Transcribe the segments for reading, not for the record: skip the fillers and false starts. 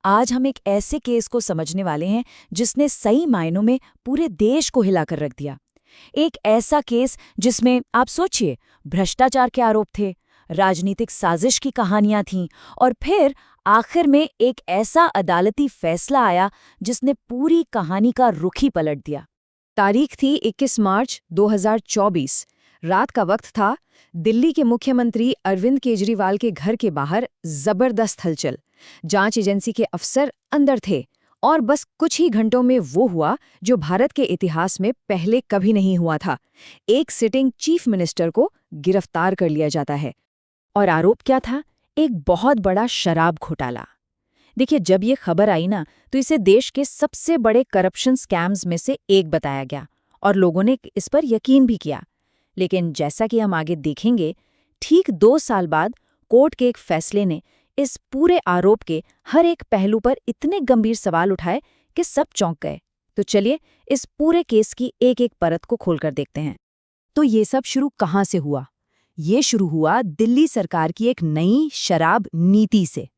आज हम एक ऐसे केस को समझने वाले हैं जिसने सही मायनों में पूरे देश को हिलाकर रख दिया। एक ऐसा केस जिसमें आप सोचिए, भ्रष्टाचार के आरोप थे, राजनीतिक साजिश की कहानियां थीं और फिर आखिर में एक ऐसा अदालती फैसला आया जिसने पूरी कहानी का रुख ही पलट दिया। तारीख थी 21 मार्च 2024। रात का वक्त था। दिल्ली के मुख्यमंत्री अरविंद केजरीवाल के घर के बाहर जबरदस्त हलचल। जांच एजेंसी के अफसर अंदर थे और बस कुछ ही घंटों में वो हुआ जो भारत के इतिहास में पहले कभी नहीं हुआ था। एक सिटिंग चीफ मिनिस्टर को गिरफ्तार कर लिया जाता है। और आरोप क्या था? एक बहुत बड़ा शराब घोटाला। देखिए, जब ये खबर आई ना, तो इसे देश के सबसे बड़े करप्शन स्कैम्स में से एक बताया गया और लोगों ने इस पर यकीन भी किया। लेकिन जैसा कि हम आगे देखेंगे, ठीक 2 साल बाद कोर्ट के एक फैसले ने इस पूरे आरोप के हर एक पहलू पर इतने गंभीर सवाल उठाए कि सब चौंक गए। तो चलिए इस पूरे केस की एक एक परत को खोलकर देखते हैं। तो ये सब शुरू कहाँ से हुआ? ये शुरू हुआ दिल्ली सरकार की एक नई शराब नीति से।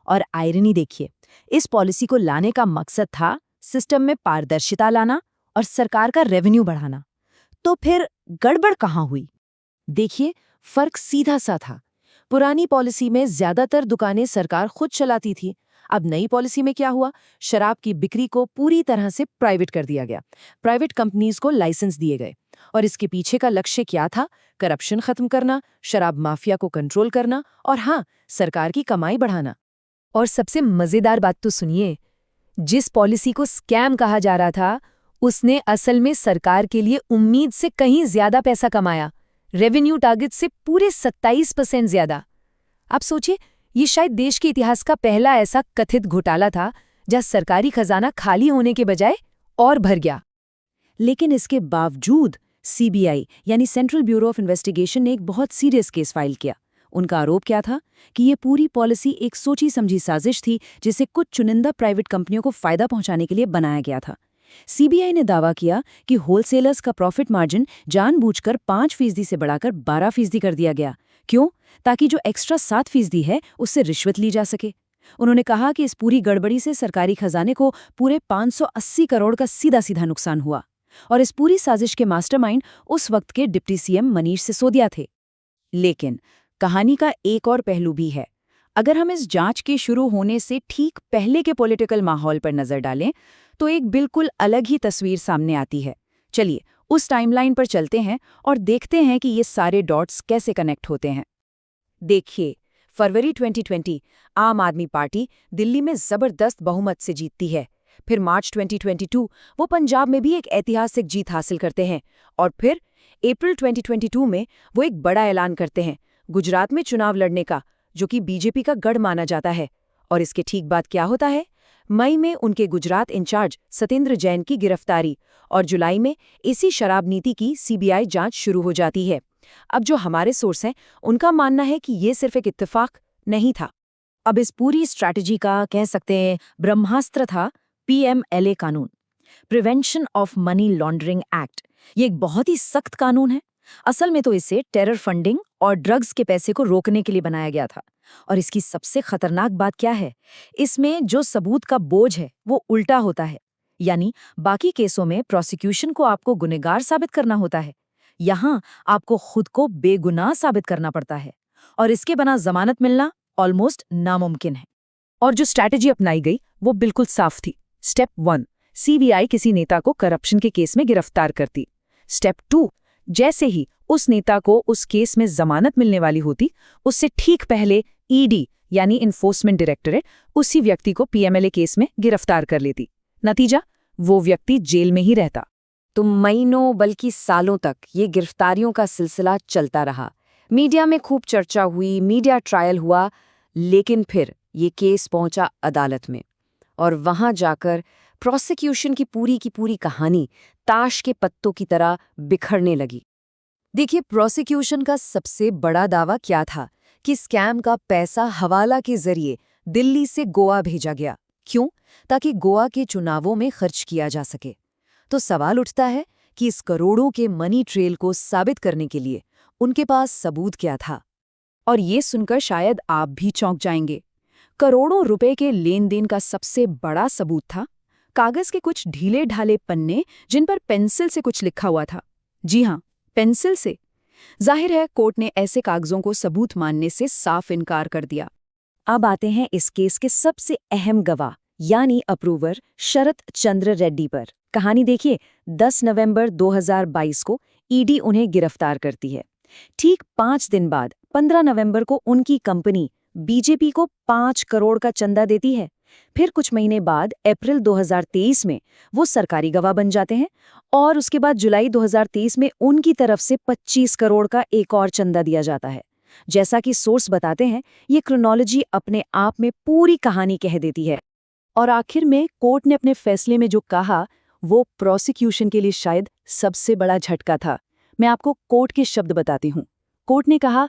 और आयरनी देखिए, इस पॉलिसी को लाने का मकसद था सिस्टम में पारदर्शिता लाना और सरकार का रेवेन्यू बढ़ाना। तो फिर गड़बड़ कहाँ हुई? देखिए, फर्क सीधा सा था। पुरानी पॉलिसी में ज्यादातर दुकानें सरकार खुद चलाती थी। अब नई पॉलिसी में क्या हुआ? शराब की बिक्री को पूरी तरह से प्राइवेट कर दिया गया। प्राइवेट कंपनीज को लाइसेंस दिए गए। और इसके पीछे का लक्ष्य क्या था? करप्शन खत्म करना, शराब माफिया को कंट्रोल करना और हाँ, सरकार की कमाई बढ़ाना। और सबसे मजेदार बात तो सुनिए, जिस पॉलिसी को स्कैम कहा जा रहा था, उसने असल में सरकार के लिए उम्मीद से कहीं ज्यादा पैसा कमाया। रेवेन्यू टारगेट से पूरे 27% ज्यादा। आप सोचिए, ये शायद देश के इतिहास का पहला ऐसा कथित घोटाला था जहां सरकारी खजाना खाली होने के बजाय और भर गया। लेकिन इसके बावजूद सीबीआई यानी सेंट्रल ब्यूरो ऑफ इन्वेस्टिगेशन ने एक बहुत सीरियस केस फाइल किया। उनका आरोप क्या था? कि ये पूरी पॉलिसी एक सोची समझी साजिश थी जिसे कुछ चुनिंदा प्राइवेट कंपनियों को फायदा पहुंचाने के लिए बनाया गया था। सीबीआई ने दावा किया कि होलसेलर्स का प्रॉफिट मार्जिन जानबूझकर 5% से बढ़ाकर 12% कर दिया गया। क्यों? ताकि जो एक्स्ट्रा 7% है उससे रिश्वत ली जा सके। उन्होंने कहा कि इस पूरी गड़बड़ी से सरकारी खजाने को पूरे 580 करोड़ का सीधा सीधा नुकसान हुआ। और इस पूरी साजिश के मास्टरमाइंड उस वक्त के डिप्टी सीएम मनीष सिसोदिया थे। लेकिन कहानी का एक और पहलू भी है। अगर हम इस जांच के शुरू होने से ठीक पहले के पॉलिटिकल माहौल पर नजर डालें, तो एक बिल्कुल अलग ही तस्वीर सामने आती है। चलिए उस टाइमलाइन पर चलते हैं और देखते हैं कि ये सारे डॉट्स कैसे कनेक्ट होते हैं। देखिए, फरवरी 2020 आम आदमी पार्टी दिल्ली में जबरदस्त बहुमत से जीतती है। फिर मार्च 2022 वो पंजाब में भी एक ऐतिहासिक जीत हासिल करते हैं। और फिर अप्रैल 2022 में वो एक बड़ा ऐलान करते हैं, गुजरात में चुनाव लड़ने का, जो कि बीजेपी का गढ़ माना जाता है। और इसके ठीक बाद क्या होता है? मई में उनके गुजरात इंचार्ज सत्येंद्र जैन की गिरफ्तारी और जुलाई में इसी शराब नीति की सीबीआई जांच शुरू हो जाती है। अब जो हमारे सोर्स हैं, उनका मानना है कि ये सिर्फ एक इत्तेफाक नहीं था। अब इस पूरी स्ट्रैटेजी का कह सकते हैं ब्रह्मास्त्र था पीएमएलए कानून, prevention of money laundering act. ये एक बहुत ही सख्त कानून है। असल में तो इसे टेरर फंडिंग और ड्रग्स के पैसे को रोकने के लिए बनाया गया था। और इसकी सबसे खतरनाक बात क्या है? इसमें जो सबूत का बोझ है वो उल्टा होता है। यानी बाकी केसों में प्रोसिक्यूशन को आपको गुनहगार साबित करना होता है, यहाँ आपको खुद को बेगुनाह साबित करना पड़ता है। और इसके बिना जमानत मिलना ऑलमोस्ट नामुमकिन है। और जो स्ट्रैटेजी अपनाई गई वो बिल्कुल साफ थी। स्टेप 1, सीबीआई किसी नेता को करप्शन के केस में गिरफ्तार करती। स्टेप 2, जैसे ही उस नेता को उस केस में जमानत मिलने वाली होती, उससे ठीक पहले ईडी यानी इन्फोर्समेंट डायरेक्टरेट उसी व्यक्ति को पीएमएलए केस में गिरफ्तार कर लेती। नतीजा, वो व्यक्ति जेल में ही रहता। तो महीनों बल्कि सालों तक ये गिरफ्तारियों का सिलसिला चलता रहा। मीडिया में खूब चर्चा हुई, मीडिया ट्रायल हुआ, लेकिन फिर ये केस पहुंचा अदालत में। और वहां जाकर प्रोसिक्यूशन की पूरी कहानी ताश के पत्तों की तरह बिखरने लगी। देखिए, प्रोसिक्यूशन का सबसे बड़ा दावा क्या था? कि स्कैम का पैसा हवाला के जरिए दिल्ली से गोवा भेजा गया। क्यों? ताकि गोवा के चुनावों में खर्च किया जा सके। तो सवाल उठता है कि इस करोड़ों के मनी ट्रेल को साबित करने के लिए उनके पास सबूत क्या था? और ये सुनकर शायद आप भी चौंक जाएंगे। करोड़ों रुपए के लेन देन का सबसे बड़ा सबूत था कागज के कुछ ढीले ढाले पन्ने जिन पर पेंसिल से कुछ लिखा हुआ था। जी हाँ, पेंसिल से। जाहिर है कोर्ट ने ऐसे कागजों को सबूत मानने से साफ इनकार कर दिया। अब आते हैं इस केस के सबसे अहम गवाह यानी अप्रूवर शरत चंद्र रेड्डी पर। कहानी देखिए, 10 नवंबर 2022 को ईडी उन्हें गिरफ्तार करती है। ठीक 5 दिन बाद 15 नवंबर को उनकी कंपनी बीजेपी को 5 करोड़ का चंदा देती है। फिर कुछ महीने बाद अप्रैल 2023 में वो सरकारी गवाह बन जाते हैं और उसके बाद जुलाई 2023 में उनकी तरफ से 25 करोड़ का एक और चंदा दिया जाता है। जैसा कि सोर्स बताते हैं, ये क्रोनोलॉजी अपने आप में पूरी कहानी कह देती है। और आखिर में कोर्ट ने अपने फैसले में जो कहा वो प्रोसिक्यूशन के लिए शायद सबसे बड़ा झटका था। मैं आपको कोर्ट के शब्द बताती हूँ। कोर्ट ने कहा,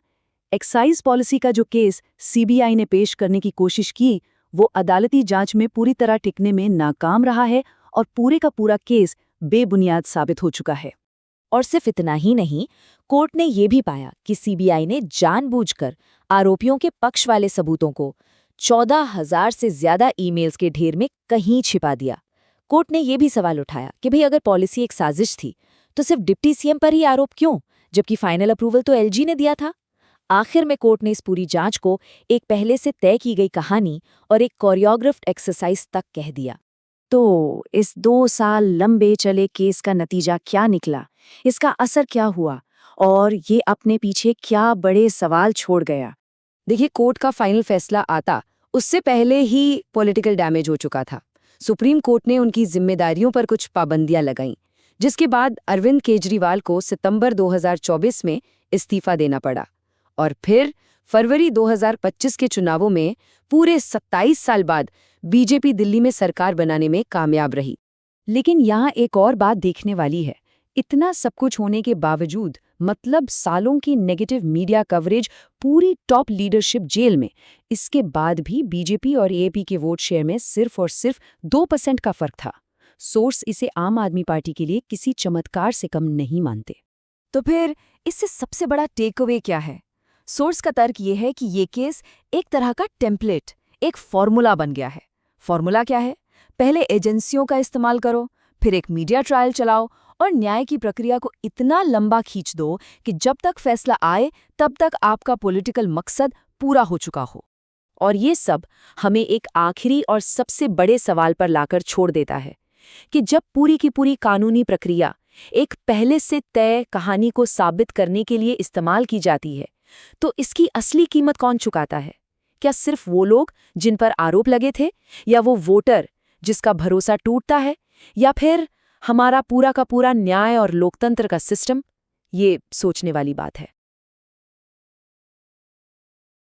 एक्साइज पॉलिसी का जो केस सीबीआई ने पेश करने की कोशिश की वो अदालती जांच में पूरी तरह टिकने में नाकाम रहा है और पूरे का पूरा केस बेबुनियाद साबित हो चुका है। और सिर्फ इतना ही नहीं, कोर्ट ने ये भी पाया कि सीबीआई ने जानबूझकर आरोपियों के पक्ष वाले सबूतों को 14,000 से ज्यादा ईमेल्स के ढेर में कहीं छिपा दिया। कोर्ट ने ये भी सवाल उठाया कि भाई अगर पॉलिसी एक साजिश थी तो सिर्फ डिप्टी सीएम पर ही आरोप क्यों, जबकि फाइनल अप्रूवल तो एलजी ने दिया था। आखिर में कोर्ट ने इस पूरी जांच को एक पहले से तय की गई कहानी और एक कोरियोग्राफ्ड एक्सरसाइज तक कह दिया। तो इस 2 साल लंबे चले केस का नतीजा क्या निकला, इसका असर क्या हुआ और ये अपने पीछे क्या बड़े सवाल छोड़ गया? देखिए, कोर्ट का फाइनल फैसला आता उससे पहले ही पॉलिटिकल डैमेज हो चुका था। सुप्रीम कोर्ट ने उनकी जिम्मेदारियों पर कुछ पाबंदियां लगाईं, जिसके बाद अरविंद केजरीवाल को सितंबर 2024 में इस्तीफा देना पड़ा। और फिर फरवरी 2025 के चुनावों में पूरे 27 साल बाद बीजेपी दिल्ली में सरकार बनाने में कामयाब रही। लेकिन यहाँ एक और बात देखने वाली है। इतना सब कुछ होने के बावजूद, मतलब सालों की नेगेटिव मीडिया कवरेज, पूरी टॉप लीडरशिप जेल में, इसके बाद भी बीजेपी और एएपी के वोट शेयर में सिर्फ और सिर्फ 2% का फर्क था। सोर्स इसे आम आदमी पार्टी के लिए किसी चमत्कार से कम नहीं मानते। तो फिर इससे सबसे बड़ा टेकअवे क्या है? सोर्स का तर्क ये है कि ये केस एक तरह का टेम्पलेट, एक फॉर्मूला बन गया है। फॉर्मूला क्या है? पहले एजेंसियों का इस्तेमाल करो, फिर एक मीडिया ट्रायल चलाओ और न्याय की प्रक्रिया को इतना लंबा खींच दो कि जब तक फैसला आए तब तक आपका पॉलिटिकल मकसद पूरा हो चुका हो। और ये सब हमें एक आखिरी और सबसे बड़े सवाल पर लाकर छोड़ देता है कि जब पूरी की पूरी कानूनी प्रक्रिया एक पहले से तय कहानी को साबित करने के लिए इस्तेमाल की जाती है, तो इसकी असली कीमत कौन चुकाता है? क्या सिर्फ वो लोग जिन पर आरोप लगे थे, या वो वोटर जिसका भरोसा टूटता है, या फिर हमारा पूरा का पूरा न्याय और लोकतंत्र का सिस्टम? ये सोचने वाली बात है।